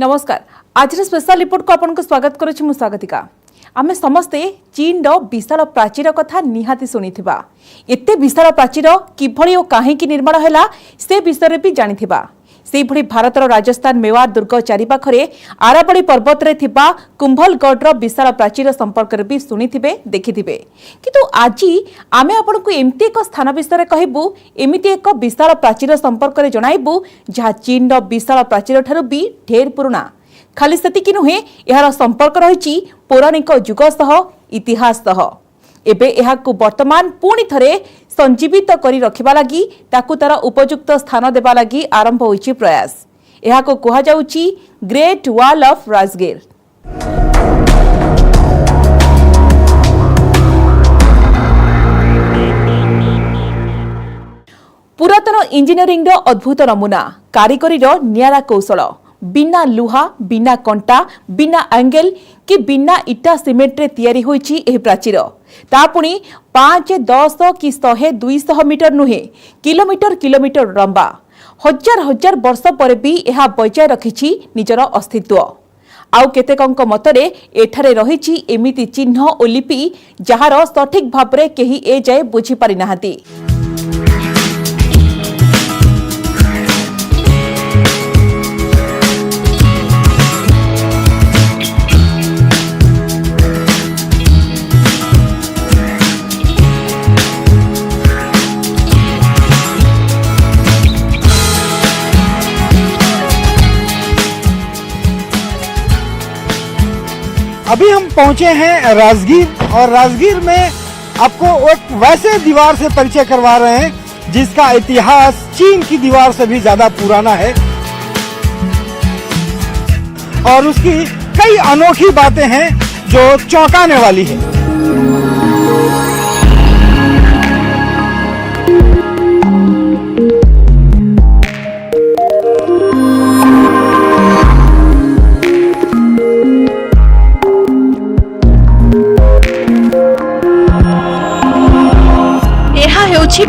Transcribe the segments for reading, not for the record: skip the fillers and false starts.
नमस्कार। आज special report को आपन को स्वागत करुछि मु स्वागतिका। आमे समस्ते चीन रो विशाल प्राचीर कथा निहाती सुनिथिबा। एते विशाल प्राचीर किभଳି ओ काहेकि निर्माण हैला से विषय भी जानिथिबा। सेहि भଳି भारतर राजस्थान मेवाड़ दुर्ग चारिपाखरे आरावली पर्वत रे थिबा कुंभलगढ़ रो विशाल प्राचीर संपर्क रे भी सुनिथिबे देखिथिबे। किंतु आजी आमे आपन को एमती एक स्थान विषय कहबू, एमिति एक विशाल प्राचीर संपर्क रे जणाइबू जहा चीन रो विशाल प्राचीर ठारू भी ढेर पुराना। खाली सेतिकी नुहे, एहार संपर्क रहिछि पौराणिक जुग सह इतिहास सह। एबे एहाकु वर्तमान पुणी थरे संजीवित करी रखिबा लागि ताकु तार उपयुक्त स्थान देबा लागि आरंभ होइछि प्रयास। एहाकु कहा जाउछि ग्रेट वॉल ऑफ राजगीर। पुरातन इंजीनियरिंग रो अद्भुत नमूना, कारीगरी रो नियारा कौशल। बिना लुहा, बिना कंटा, बिना एंगल कि बिना इटा सीमेंट रे तैयारी होइछि एही प्राचीर। ता पुणी 5, 10 कि 100, 200 मीटर नुहे, किलोमीटर किलोमीटर लंबा। हजार हजार वर्ष पर भी यह बचाय रखिछि निजर अस्तित्व। आउ केतेकंक मतरे एठारे रहिछि एमिति चिन्ह ओ लिपि जहार सठिक भाबरे केही ए जाय बुझी पारि नाहांती। अभी हम पहुंचे हैं राजगीर, और राजगीर में आपको एक वैसे दीवार से परिचय करवा रहे हैं जिसका इतिहास चीन की दीवार से भी ज्यादा पुराना है और उसकी कई अनोखी बातें हैं जो चौंकाने वाली है।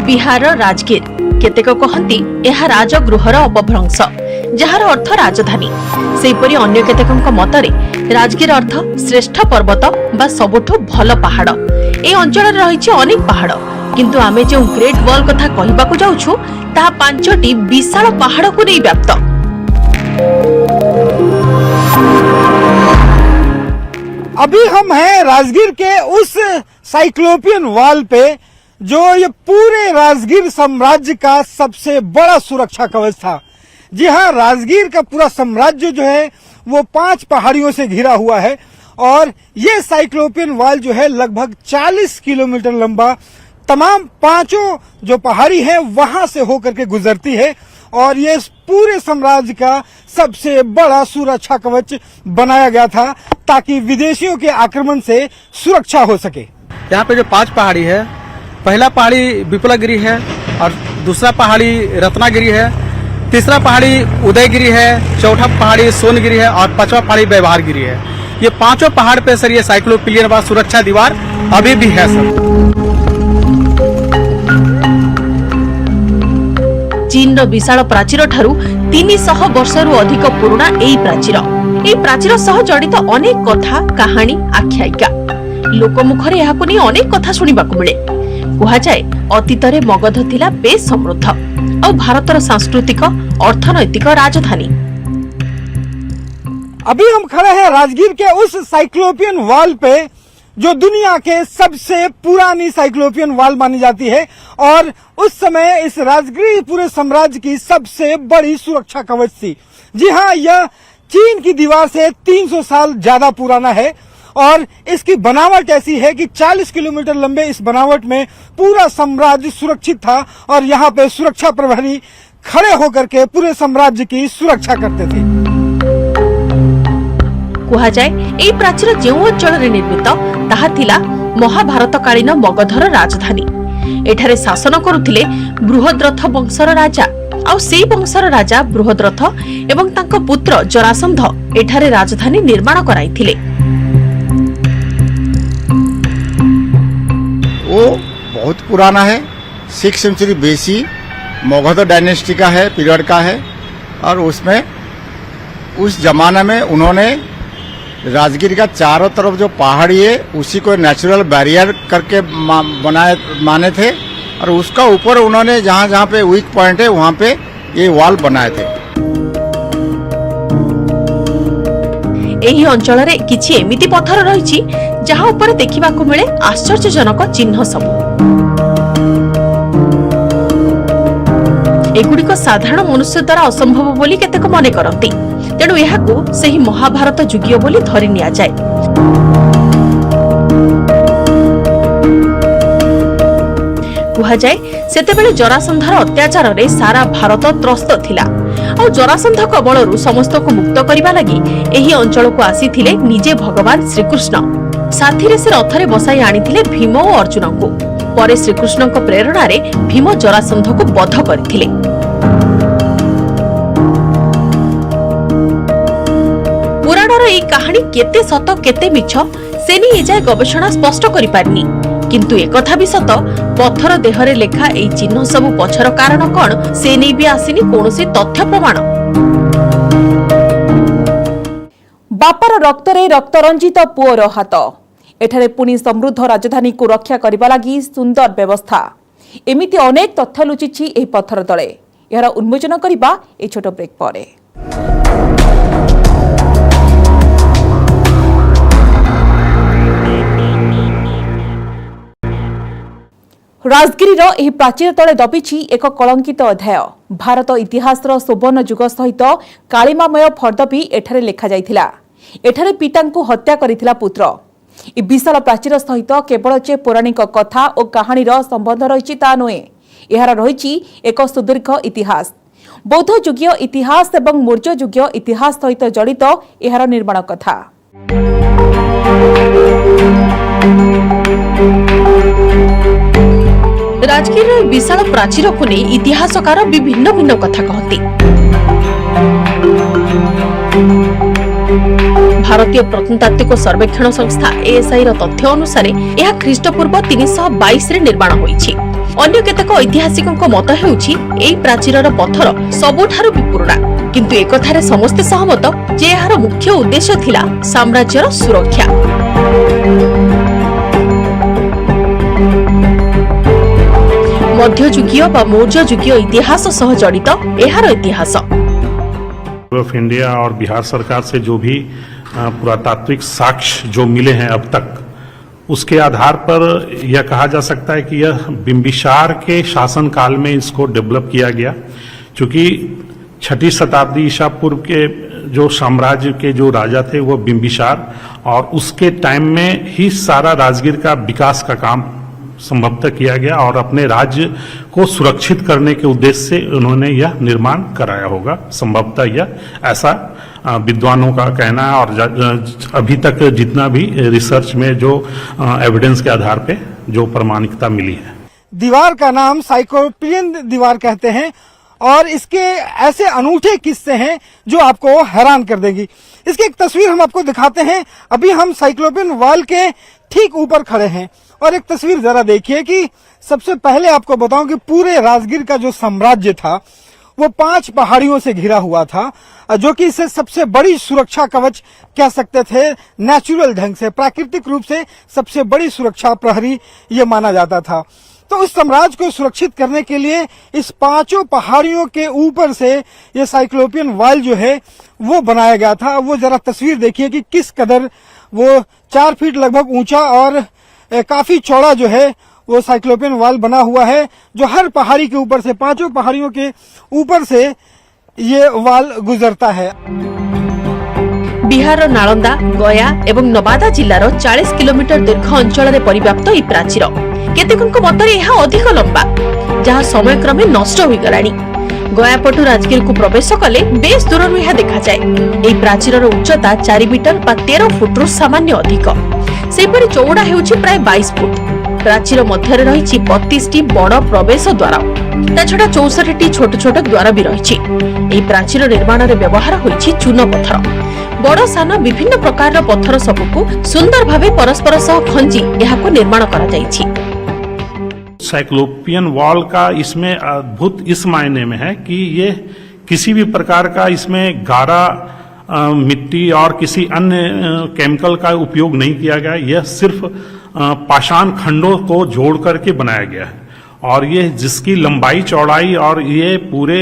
बिहार राजगीर केतेक कहती यह राजगृहर अपभ्रंश जार अर्थ राजधानी। सेहीपरि अन्य केतेकଙ୍କ मतरे राजगीर अर्थ श्रेष्ठ पर्वत बा सबुठु भल पहाड़। ए अंचल रहिछि अनेक पहाड़, किंतु आमे जे ग्रेट वॉल कथा कहिबाकू जाउछु ता 5टी विशाल पहाड़ को नै व्याप्त। अभी हम हैं राजगीर के उस साइक्लोपियन वॉल पे जो ये पूरे राजगीर साम्राज्य का सबसे बड़ा सुरक्षा कवच था। जी हाँ, राजगीर का पूरा साम्राज्य जो है वो 5 पहाड़ियों से घिरा हुआ है और ये साइक्लोपियन वॉल जो है लगभग 40 किलोमीटर लंबा तमाम 5 जो पहाड़ी है वहां से होकर के गुजरती है और ये पूरे साम्राज्य का सबसे बड़ा सुरक्षा कवच बनाया गया था ताकि विदेशियों के आक्रमण से सुरक्षा हो सके। यहाँ पे जो 5 पहाड़ी है, पहला पहाड़ी विपुलागिरी है और दूसरा पहाड़ी रत्नागिरी है, तीसरा पहाड़ी उदयगिरी है, चौथा पहाड़ी सोनगिरी है और 5वां पहाड़ी व्यवहारगिरी है। ये 5 पहाड़ पे सर ये साइक्लोपियन व सुरक्षा दीवार अभी भी है सर। चीन रो विशाल प्राचीर ठारू 300 वर्षरू अधिक पुराना एई प्राचीर सह जड़ित अनेक कथा, कहानी, आख्यायिका। लोकमुखरे एहाकु नै अनेक कथा सुनिबाकू मिले। कहा जाए अतीतरे मगध थिला बेस समृद्ध और भारतर सांस्कृतिक अर्थनैतिक राजधानी। अभी हम खड़े हैं राजगीर के उस साइक्लोपियन वॉल पे जो दुनिया के सबसे पुरानी साइक्लोपियन वॉल मानी जाती है और उस समय इस राजगीर पूरे साम्राज्य की सबसे बड़ी सुरक्षा कवच थी। जी हाँ, यह चीन की दीवार से 300 साल ज्यादा पुराना है और इसकी बनावट ऐसी है कि 40 किलोमीटर लंबे इस बनावट में पूरा साम्राज्य सुरक्षित था और यहाँ पे सुरक्षा प्रहरी खड़े होकर के पूरे साम्राज्य की सुरक्षा करते थे। कहा जाए एई प्राचीर जो अंचल निर्मित ताहा थिला महाभारत कालीन मगधर राजधानी। एठारे शासन करुथिले बृहद्रथ वंशर राजा और सेई वंशर राजा बृहद्रथ एवं तांको पुत्र जरासंध एठारे राजधानी निर्माण कराइथिले। वो बहुत पुराना है, 6th century BC Magadh dynasty का है, पीरियड का है और उसमें उस जमाने में उन्होंने राजगीर का चारों तरफ जो पहाड़ी है उसी को नेचुरल बैरियर करके माने थे और उसका ऊपर उन्होंने जहाँ जहाँ पे वीक पॉइंट है वहाँ पे ये वॉल बनाए थे। ଏହି ଅଞ୍ଚଳରେ କିଛି ଏମିତି ପଥର ରହିଛି ଯାହା ଉପରେ ଦେଖିବାକୁ ମିଳେ ଆଶ୍ଚର୍ଯ୍ୟଜନକ ଚିହ୍ନ ସବୁ। ଏଗୁଡ଼ିକ ସାଧାରଣ ମନୁଷ୍ୟ ଦ୍ୱାରା ଅସମ୍ଭବ ବୋଲି କେତେକ ମନେ କରନ୍ତି, ତେଣୁ ଏହାକୁ ସେହି ମହାଭାରତ ଯୁଗୀୟ ବୋଲି ଧରି ନିଆଯାଏ। କୁହାଯାଏ ସେତେବେଳେ ଜରାସନ୍ଧର ଅତ୍ୟାଚାରରେ ସାରା ଭାରତ ତ୍ରସ୍ତ ଥିଲା ଆଉ ଜରାସନ୍ଧ କବଳରୁ ସମସ୍ତଙ୍କୁ ମୁକ୍ତ କରିବା ଲାଗି ଏହି ଅଞ୍ଚଳକୁ ଆସିଥିଲେ ନିଜେ ଭଗବାନ ଶ୍ରୀକୃଷ୍ଣ। ସାଥିରେ ସେ ରଥରେ ବସାଇ ଆଣିଥିଲେ ଭୀମ ଓ ଅର୍ଜୁନଙ୍କୁ। ପରେ ଶ୍ରୀକୃଷ୍ଣଙ୍କ ପ୍ରେରଣାରେ ଭୀମ ଜରାସନ୍ଧକୁ ବଧ କରିଥିଲେ। ପୁରାଣର ଏହି କାହାଣୀ କେତେ ସତ କେତେ ମିଛ ସେ ନେଇ ଏଯାଏ ଗବେଷଣା ସ୍ପଷ୍ଟ କରିପାରିନି, କିନ୍ତୁ ଏକଥା ବି ସତ ପଥର ଦେହରେ ଲେଖା ଏହି ଚିହ୍ନ ସବୁ ପଛର କାରଣ କଣ ସେ ନେଇ ବି ଆସିନି କୌଣସି ତଥ୍ୟ ପ୍ରମାଣ। ବାପାର ରକ୍ତରେ ରକ୍ତରଞ୍ଜିତ ପୁଅର ହାତ। ଏଠାରେ ପୁଣି ସମୃଦ୍ଧ ରାଜଧାନୀକୁ ରକ୍ଷା କରିବା ଲାଗି ସୁନ୍ଦର ବ୍ୟବସ୍ଥା। ଏମିତି ଅନେକ ତଥ୍ୟ ଲୁଚିଛି ଏହି ପଥର ତଳେ। ଏହାର ଉନ୍ମୋଚନ କରିବା ଏହି ଛୋଟ ବ୍ରେକ୍ ପରେ। ରାଜଗିରିର ଏହି ପ୍ରାଚୀର ତଳେ ଦବିଛି ଏକ କଳଙ୍କିତ ଅଧ୍ୟାୟ। ଭାରତ ଇତିହାସର ସୁବର୍ଣ୍ଣ ଯୁଗ ସହିତ କାଳିମାମୟ ଫର୍ଦ୍ଦ ବି ଏଠାରେ ଲେଖାଯାଇଥିଲା। ଏଠାରେ ପିତାଙ୍କୁ ହତ୍ୟା କରିଥିଲା ପୁତ୍ର। ଏହି ବିଶାଳ ପ୍ରାଚୀର ସହିତ କେବଳ ଯେ ପୌରାଣିକ କଥା ଓ କାହାଣୀର ସମ୍ବନ୍ଧ ରହିଛି ତା ନୁହେଁ, ଏହାର ରହିଛି ଏକ ସୁଦୀର୍ଘ ଇତିହାସ। ବୌଦ୍ଧ ଯୁଗୀୟ ଇତିହାସ ଏବଂ ମୌର୍ଯ୍ୟ ଯୁଗୀୟ ଇତିହାସ ସହିତ ଜଡ଼ିତ ଏହାର ନିର୍ମାଣ କଥା। ରାଜଗିରିର ବିଶାଳ ପ୍ରାଚୀରକୁ ନେଇ ଇତିହାସକାର ବିଭିନ୍ନ ଭିନ୍ନ କଥା କହନ୍ତି। ଭାରତୀୟ ପ୍ରତ୍ନତାତ୍ତ୍ୱିକ ସର୍ବେକ୍ଷଣ ସଂସ୍ଥା ASI ର ତଥ୍ୟ ଅନୁସାରେ ଏହା ଖ୍ରୀଷ୍ଟପୂର୍ବ 322ରେ ନିର୍ମାଣ ହୋଇଛି। ଅନ୍ୟ କେତେକ ଐତିହାସିକଙ୍କ ମତ ହେଉଛି ଏହି ପ୍ରାଚୀରର ପଥର ସବୁଠାରୁ ବି ପୁରୁଣା, କିନ୍ତୁ ଏକଥାରେ ସମସ୍ତେ ସହମତ ଯେ ଏହାର ମୁଖ୍ୟ ଉଦ୍ଦେଶ୍ୟ ଥିଲା ସାମ୍ରାଜ୍ୟର ସୁରକ୍ଷା। मध्ययुगीय व मौर्य युगीय इतिहास सह जड़ित एहार इतिहास। ऑफ इंडिया और बिहार सरकार से जो भी पुरातात्विक साक्ष्य जो मिले हैं अब तक, उसके आधार पर यह कहा जा सकता है कि यह बिंबिसार के शासन काल में इसको डेवलप किया गया, क्योंकि 6ठी शताब्दी ईसा पूर्व के जो साम्राज्य के जो राजा थे वो बिंबिसार, और उसके टाइम में ही सारा राजगीर का विकास का काम संभवतः किया गया और अपने राज्य को सुरक्षित करने के उद्देश्य से उन्होंने यह निर्माण कराया होगा। संभवतः यह ऐसा विद्वानों का कहना है, और अभी तक जितना भी रिसर्च में जो एविडेंस के आधार पे जो प्रमाणिकता मिली है। दीवार का नाम साइक्लोपियन दीवार कहते हैं और इसके ऐसे अनूठे किस्से हैं जो आपको हैरान कर देंगी। इसकी एक तस्वीर हम आपको दिखाते हैं। अभी हम साइक्लोपियन वॉल के ठीक ऊपर खड़े हैं और एक तस्वीर जरा देखिए कि सबसे पहले आपको बताऊं कि पूरे राजगीर का जो साम्राज्य था वो 5 पहाड़ियों से घिरा हुआ था, जो कि इसे सबसे बड़ी सुरक्षा कवच कह सकते थे। नेचुरल ढंग से, प्राकृतिक रूप से सबसे बड़ी सुरक्षा प्रहरी ये माना जाता था। तो उस साम्राज्य को सुरक्षित करने के लिए इस 5 पहाड़ियों के ऊपर से ये साइक्लोपियन वॉल जो है वो बनाया गया था। वो जरा तस्वीर देखिए कि किस कदर वो 4 फीट लगभग ऊंचा और काफी चौड़ा जो है वो साइक्लोपियन वॉल बना हुआ है, जो हर पहाड़ी के ऊपर से 5 पहाड़ियों के ऊपर से ये वॉल गुजरता है। बिहार नालंदा, गया एवं नवादा जिल्लार 40 किलोमीटर दीर्घ अंचल में परिव्याप्त यह प्राचीर केतेकଙ୍କ ମତରେ ଏହା ଅଧିକ ଲମ୍ବା, ଯାହା ସମୟକ୍ରମେ ନଷ୍ଟ ହୋଇଗଲାଣି। गया पटु राजगीर को प्रवेश कले बेस दूर यह देखा जाए। यह प्राचीर उच्चता 4 मीटर बा 13 फुट्रु सामान्य अधिक। सेपरि चौड़ा हेउछि प्राय 22 फुट। प्राचीर मध्य रही 32टी बड़ प्रवेश द्वार, ता छड़ा 64टी छोट छोट द्वार भी रही। यह प्राचीर निर्माण में व्यवहार होइछि चून पत्थर। बड़ सान विभिन्न प्रकार पत्थर सबको सुंदर भावे परस्पर सह खंजी यहाको निर्माण करा जाइछि। साइक्लोपियन वॉल का इसमें अद्भुत इस मायने में है कि ये किसी भी प्रकार का इसमें गारा मिट्टी और किसी अन्य केमिकल का उपयोग नहीं किया गया। यह सिर्फ पाषाण खंडों को जोड़ करके बनाया गया है और ये जिसकी लंबाई चौड़ाई और ये पूरे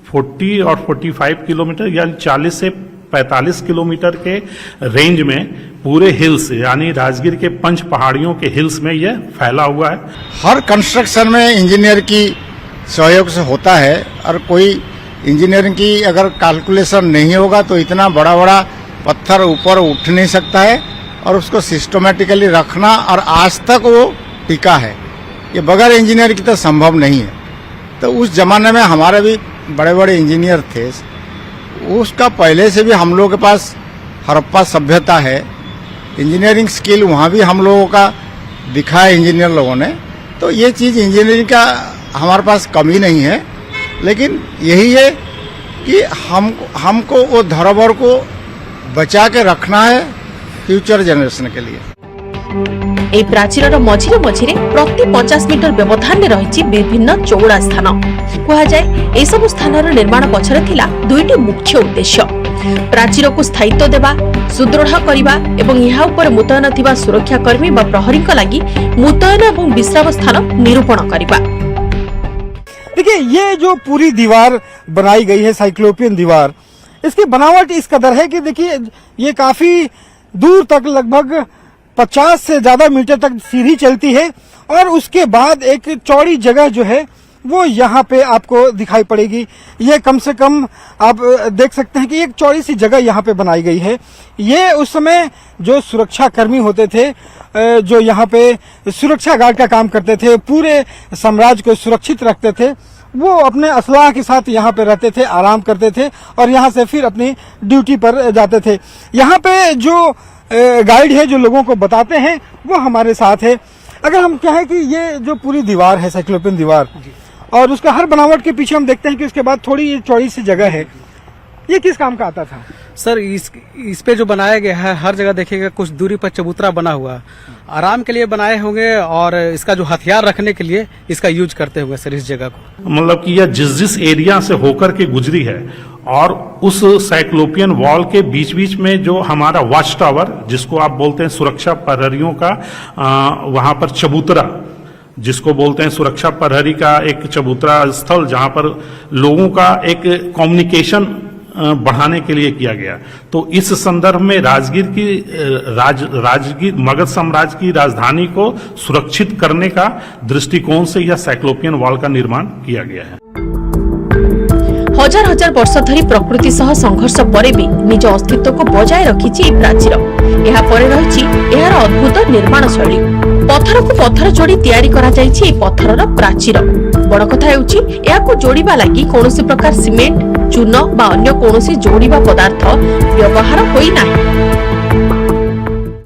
40 और 45 किलोमीटर यानी 40 से 45 किलोमीटर के रेंज में पूरे हिल्स यानी राजगीर के 5 पहाड़ियों के हिल्स में यह फैला हुआ है। हर कंस्ट्रक्शन में इंजीनियर की सहयोग से होता है और कोई इंजीनियरिंग की अगर कैलकुलेशन नहीं होगा तो इतना बड़ा बड़ा पत्थर ऊपर उठ नहीं सकता है और उसको सिस्टमेटिकली रखना और आज तक वो टिका है। ये बगैर इंजीनियर की तो संभव नहीं है। तो उस जमाने में हमारे भी बड़े बड़े इंजीनियर थे, उसका पहले से भी हम लोगों के पास हड़प्पा सभ्यता है, इंजीनियरिंग स्किल वहाँ भी हम लोगों का दिखा है इंजीनियर लोगों ने। तो ये चीज़ इंजीनियरिंग का हमारे पास कमी नहीं है, लेकिन यही है कि हमको वो धरोहर को बचा के रखना है फ्यूचर जनरेशन के लिए। এই প্রাচীরর মঝিরে মঝিরে প্রতি 50 মিটার ব্যবধানে রয়েছে বিভিন্ন চৌড়া স্থান। কুহযায় এইসব স্থানর নির্মাণ পছরে থিলা দুইটি মুখ্য উদ্দেশ্য। প্রাচীরকু স্থায়িত্ব দেবা, সুদৃঢ় করিবা এবং ইহা উপরে মুতয়ন থিবা সুরক্ষাকর্মী বা প্রহरीଙ୍କ লাগি মুতয়न এবং বিশ্রাम স্থাन निरूपण करिबा। देखिए ये जो पूरी दीवार बनाई गई है साइक्लोपियन दीवार, इसकी बनावट इस कदर है कि देखिए ये काफी दूर तक लगभग 50 से ज्यादा मीटर तक सीढ़ी चलती है और उसके बाद एक चौड़ी जगह जो है वो यहाँ पे आपको दिखाई पड़ेगी। ये कम से कम आप देख सकते हैं कि एक चौड़ी सी जगह यहाँ पे बनाई गई है। ये उस समय जो सुरक्षा कर्मी होते थे, जो यहाँ पे सुरक्षा गार्ड का काम करते थे, पूरे साम्राज्य को सुरक्षित रखते थे, वो अपने असलाह के साथ यहाँ पे रहते थे, आराम करते थे और यहाँ से फिर अपनी ड्यूटी पर जाते थे। यहाँ पे जो गाइड है जो लोगों को बताते हैं वो हमारे साथ है। अगर हम कहें कि ये जो पूरी दीवार है साइक्लोपियन दीवार और उसका हर बनावट के पीछे हम देखते हैं कि उसके बाद थोड़ी ये चौड़ी सी जगह है, ये किस काम का आता था? सर इस पे जो बनाया गया है हर जगह देखिएगा कुछ दूरी पर चबूतरा बना हुआ, आराम के लिए बनाए होंगे और इसका जो हथियार रखने के लिए इसका यूज करते होंगे सर इस जगह को। मतलब कि यह जिस एरिया से होकर के गुजरी है और उस साइक्लोपियन वॉल के बीच बीच में जो हमारा वॉच टावर जिसको आप बोलते हैं सुरक्षा प्रहरियों का वहां पर चबूतरा जिसको बोलते हैं सुरक्षा प्रहरी का एक चबूतरा स्थल जहां पर लोगों का एक कम्युनिकेशन बढ़ाने के लिए किया गया। तो इस संदर्भ में राजगीर की राजगीर मगध साम्राज्य की राजधानी को सुरक्षित करने का दृष्टिकोण से यह साइक्लोपियन वॉल का निर्माण किया गया है। हजार हजार वर्ष धरी प्रकृति सह संघर्ष परे भी निज अस्तित्व को बजाय रखिछि प्राचीर। एहा परे रहिछि एहार अद्भुत निर्माण शैली। पत्थर को पत्थर जोड़ी तैयारी करा जाइछि ए पत्थरर प्राचीर। बड़ कथा हेउछि एहाको जोड़िबा लागि कोनोसी प्रकार सीमेंट, चून बा अन्य कोनोसी जोड़िबा पदार्थ व्यवहार होई नाही।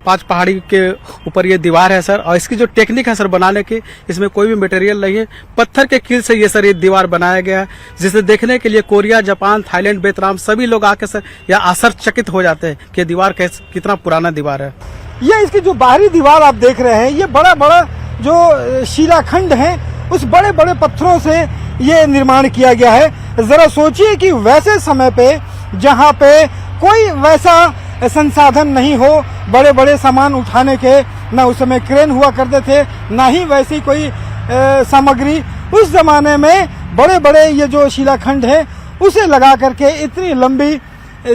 5 पहाड़ी के ऊपर ये दीवार है सर और इसकी जो टेक्निक है सर बनाने की, इसमें कोई भी मटेरियल नहीं है, पत्थर के कील से ये सर ये दीवार बनाया गया है जिसे देखने के लिए कोरिया, जापान, थाईलैंड, वियतनाम सभी लोग आके सर या आश्चर्यचकित हो जाते हैं कि दीवार कितना पुराना दीवार है। ये इसकी जो बाहरी दीवार आप देख रहे हैं, ये बड़ा बड़ा जो शिलाखंड है उस बड़े बड़े पत्थरों से ये निर्माण किया गया है। जरा सोचिए कि वैसे समय पे जहाँ पे कोई वैसा संसाधन नहीं हो बड़े बड़े सामान उठाने के, न उस समय क्रेन हुआ करते थे, न ही वैसी कोई सामग्री, उस जमाने में बड़े बड़े ये जो शिलाखंड है उसे लगा करके इतनी लंबी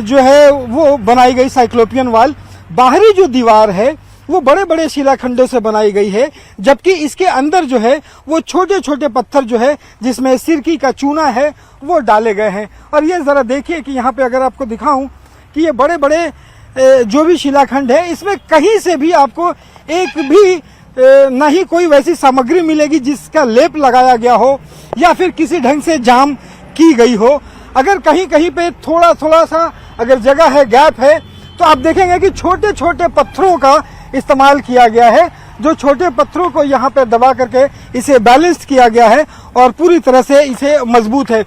जो है वो बनाई गई साइक्लोपियन वॉल। बाहरी जो दीवार है वो बड़े बड़े शिलाखंडों से बनाई गई है, जबकि इसके अंदर जो है वो छोटे छोटे पत्थर जो है जिसमें सिरकी का चूना है वो डाले गए हैं। और ये जरा देखिए कि यहाँ पे अगर आपको दिखाऊं कि ये बड़े बड़े जो भी शिलाखंड है इसमें कहीं से भी आपको एक भी न ही कोई वैसी सामग्री मिलेगी जिसका लेप लगाया गया हो या फिर किसी ढंग से जाम की गई हो। अगर कहीं कहीं पे थोड़ा थोड़ा सा अगर जगह है, गैप है, तो आप देखेंगे कि छोटे छोटे पत्थरों का इस्तेमाल किया गया है, जो छोटे पत्थरों को यहाँ पे दबा करके इसे बैलेंस किया गया है और पूरी तरह से इसे मजबूत है।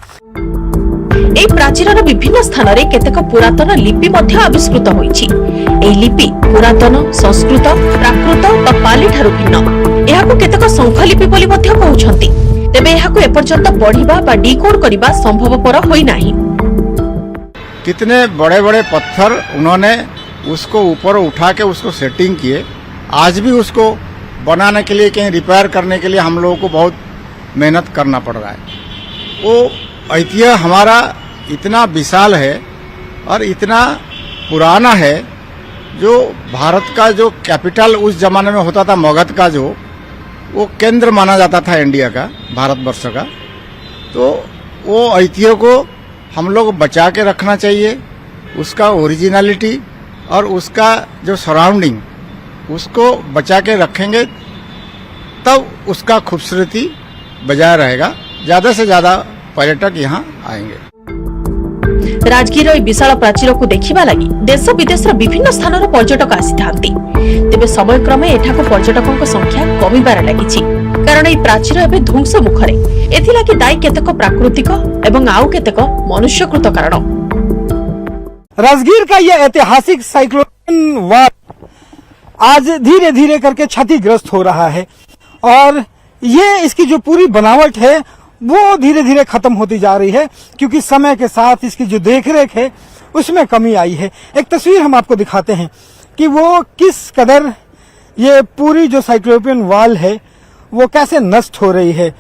এই প্রাচীরর বিভিন্ন স্থাନରେ কেতেক পুরাতন লিপি ମଧ୍ୟ আবিষ্কৃত ହୋଇଛି। এই লিপি পুরাতন, সংস্কৃত, প্রাকৃত বা পালি ଠାରୁ ଭିନ୍ନ। ଏହାକୁ କେତେକ ଶଙ୍ଖଲିପି ବୋଲି ମଧ୍ୟ କହୁଛନ୍ତି। ତେବେ ଏହାକୁ ଏପର୍ଯ୍ୟନ୍ତ ପଢିବା ବା ଡିକୋଡ୍ କରିବା ସମ୍ଭବପର ହୋଇନାହିଁ। कितने बड़े बड़े पत्थर उन्होंने उसको ऊपर उठा के उसको सेटिंग किए। आज भी उसको बनाने के लिए, कहीं रिपेयर करने के लिए हम लोगों को बहुत मेहनत करना पड़ रहा है। वो ऐतिह्य हमारा इतना विशाल है और इतना पुराना है, जो भारत का जो कैपिटल उस जमाने में होता था, मगध का जो वो केंद्र माना जाता था इंडिया का, भारतवर्ष का। तो वो ऐतिह्य को हम लोग बचा के रखना चाहिए, उसका ओरिजिनलिटी और उसका जो सराउंडिंग उसको बचा के रखेंगे तब उसका खूबसूरती बजाय रहेगा, ज़्यादा से ज़्यादा पर्यटक यहाँ आएंगे। राजगीर विशाल प्राचीर को देखा लगी देश विदेश विभिन्न स्थान पर्यटक आसी थांती। तेबे समय क्रमे एठाको पर्यटकों संख्या कमिबार लगी, कारण यह प्राचीर एवं ध्वंस मुखरे। एथिलागि दायी केतेक प्राकृतिक एवं आउ केतेक मनुष्यकृत कारण। राजगीर का यह ऐतिहासिक साइक्लोन वाल आज धीरे धीरे करके क्षतिग्रस्त हो रहा है और ये इसकी जो पूरी बनावट है वो धीरे धीरे खत्म होती जा रही है, क्योंकि समय के साथ इसकी जो देखरेख है उसमें कमी आई है। एक तस्वीर हम आपको दिखाते हैं कि वो किस कदर ये पूरी जो साइक्लोपियन वॉल है वो कैसे नष्ट हो रही है।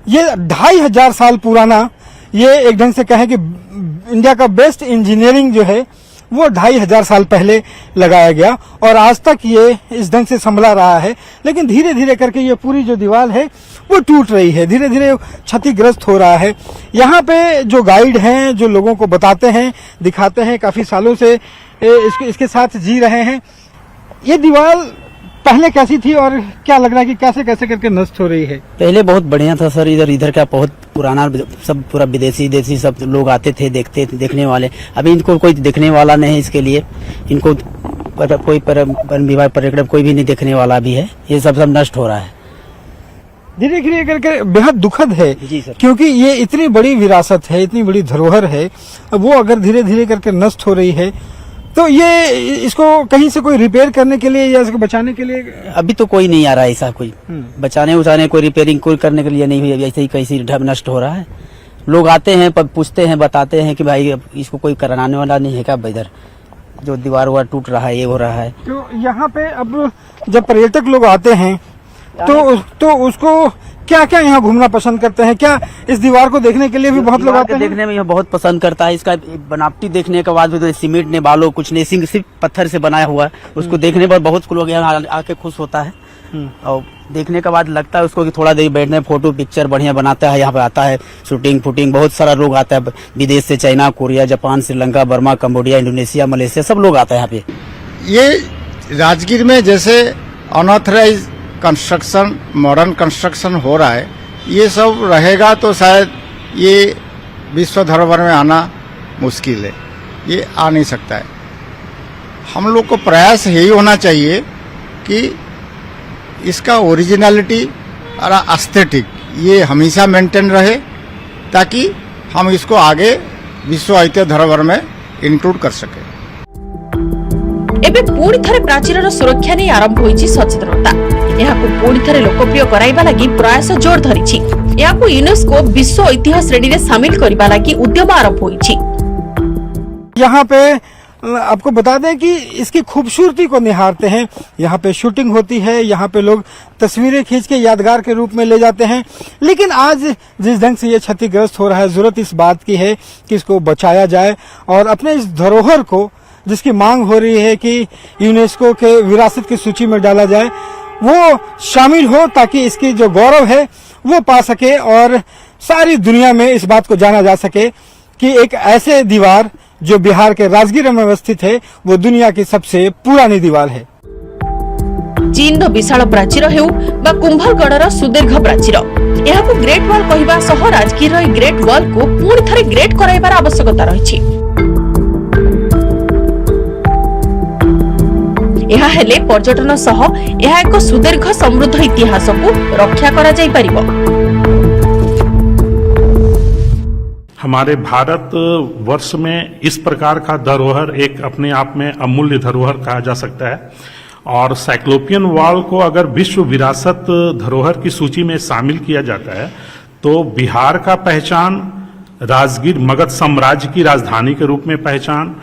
ये 2500 साल पुराना, ये एक ढंग से कहें कि इंडिया का बेस्ट इंजीनियरिंग जो है वो 2500 साल पहले लगाया गया और आज तक ये इस ढंग से संभला रहा है। लेकिन धीरे धीरे करके ये पूरी जो दीवार है वो टूट रही है, धीरे धीरे क्षतिग्रस्त हो रहा है। यहाँ पे जो गाइड हैं, जो लोगों को बताते हैं, दिखाते हैं, काफी सालों से इसके साथ जी रहे हैं। ये दीवार पहले कैसी थी और क्या लग रहा है कि कैसे कैसे करके नष्ट हो रही है? पहले बहुत बढ़िया था सर, इधर का बहुत पुराना, सब पूरा विदेशी सब लोग आते थे, देखने वाले। अभी इनको कोई देखने वाला नहीं है, इसके लिए इनको कोई वन विभाग पर्यटक कोई भी नहीं देखने वाला भी है। ये सब नष्ट हो रहा है धीरे धीरे करके। बेहद दुखद है जी सर, क्योंकि ये इतनी बड़ी विरासत है, इतनी बड़ी धरोहर है, वो अगर धीरे धीरे करके नष्ट हो रही है तो ये इसको कहीं से कोई रिपेयर करने के लिए या इसको बचाने के लिए अभी तो कोई नहीं आ रहा है ऐसा, कोई बचाने उचाने, कोई रिपेयरिंग कोई करने के लिए नहीं हुई। ऐसे ही कैसे नष्ट हो रहा है। लोग आते हैं, पूछते हैं, बताते हैं कि भाई इसको कोई कराने वाला नहीं है क्या, इधर जो दीवार वार टूट रहा है, ये हो रहा है। तो यहाँ पे अब जब पर्यटक लोग आते हैं तो उसको क्या क्या यहाँ घूमना पसंद करते हैं? क्या इस दीवार को देखने के लिए भी बहुत लोग आते हैं? देखने में यह बहुत पसंद करता है। इसका बनावटी देखने के बाद भी तो सीमेंट ने बालो कुछ नहीं, सिर्फ पत्थर से बनाया हुआ है। उसको देखने पर बहुत लोग यहाँ आके खुश होता है और देखने के बाद लगता है उसको कि थोड़ा देर बैठने, फोटो पिक्चर बढ़िया बनाता है। यहाँ पे आता है शूटिंग फूटिंग, बहुत सारा लोग आता है विदेश से, China, Korea, Japan, Sri Lanka, Burma, Cambodia, Indonesia, Malaysia, सब लोग आता है यहाँ पे। ये राजगीर में जैसे अनऑथराइज कंस्ट्रक्शन, मॉडर्न कंस्ट्रक्शन हो रहा है, ये सब रहेगा तो शायद ये विश्व धरोहर में आना मुश्किल है, ये आ नहीं सकता है। हम लोग को प्रयास यही होना चाहिए कि इसका ओरिजिनलिटी और एस्थेटिक ये हमेशा मेंटेन रहे, ताकि हम इसको आगे विश्व ऐतिह्य धरोहर में इंक्लूड कर सके। एबे पुणी थरे प्राचीरर सुरक्षा नहीं आरंभ होईची सचेतनता। यहाकू पुणी थरे लोकप्रिय कराइबा लागि प्रयास जोर धरिछि। यहाकू यूनेस्को विश्व ऐतिह्य श्रेणी रे शामिल करबा लागि उद्यम आरंभ होईछि। यहाँ पे आपको बता दें कि इसकी खूबसूरती को निहारते हैं। यहाँ पे शूटिंग होती है, यहाँ पे लोग तस्वीरें खींच के यादगार के रूप में ले जाते हैं। लेकिन आज जिस ढंग से ये क्षतिग्रस्त हो रहा है, जरूरत इस बात की है कि इसको बचाया जाए और अपने इस धरोहर को, जिसकी मांग हो रही है कि यूनेस्को के विरासत की सूची में डाला जाए, वो शामिल हो, ताकि इसकी जो गौरव है वो पा सके और सारी दुनिया में इस बात को जाना जा सके कि एक ऐसे दीवार जो बिहार के राजगीर में अवस्थित है वो दुनिया की सबसे पुरानी दीवार है। चीन विशाल प्राचीर हेउ बा कुंभलगढ़ सुदीर्घ प्राचीर, यहाकू ग्रेट वॉल कहबा सह राजगीर ग्रेट वॉल को पुणी थरे ग्रेट कराइबार आवश्यकता रहिछि। यह हेले पर्यटन सह यह एक सुदीर्घ समृद्ध इतिहास को रक्षा करा जाई परिबो। हमारे भारत वर्ष में इस प्रकार का धरोहर एक अपने आप में अमूल्य धरोहर कहा जा सकता है और साइक्लोपियन वॉल को अगर विश्व विरासत धरोहर की सूची में शामिल किया जाता है तो बिहार का पहचान राजगीर मगध साम्राज्य की राजधानी के रूप में पहचान,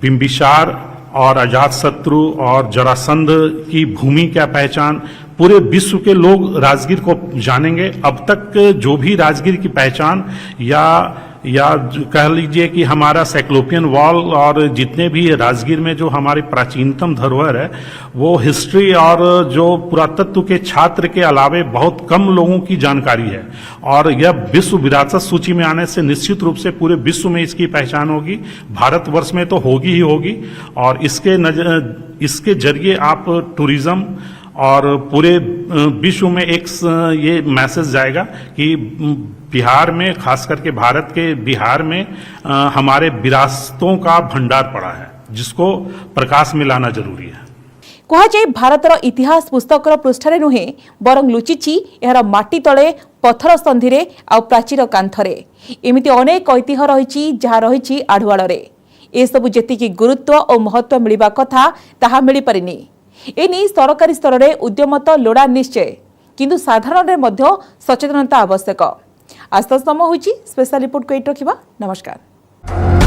बिंबिसार और अजातशत्रु और जरासंध की भूमि क्या पहचान, पूरे विश्व के लोग राजगीर को जानेंगे। अब तक जो भी राजगीर की पहचान या कह लीजिए कि हमारा साइक्लोपियन वॉल और जितने भी राजगीर में जो हमारी प्राचीनतम धरोहर है वो हिस्ट्री और जो पुरातत्व के छात्र के अलावे बहुत कम लोगों की जानकारी है, और यह विश्व विरासत सूची में आने से निश्चित रूप से पूरे विश्व में इसकी पहचान होगी, भारतवर्ष में तो होगी ही होगी। और इसके जरिए आप टूरिज्म और पूरे विश्व में एक ये मैसेज जाएगा कि बिहार में, खास करके भारत के बिहार में हमारे विरासतों का भंडार पड़ा है, जिसको प्रकाश में लाना जरूरी है। कहुए भारतर इतिहास पुस्तकर पृष्ठरे नुहे बरं लुचिछि एहार माटी तले, पत्थर संधिरे आ प्राचीर कांथरे। एमिति अनेक ऐतिह्य रहिछि जहा रहिछि आढुआଳରେ। एसबु जेतिकी गुरुत्व और महत्व मिलिबा कथा ताहा मिली परिनी। एनी सरकारी स्तर में उद्यम तो लोड़ा निश्चय, किंतु साधारण मध्य सचेतनता आवश्यक। आज तो समय होइछि स्पेशल रिपोर्ट को एट रखिबा। नमस्कार।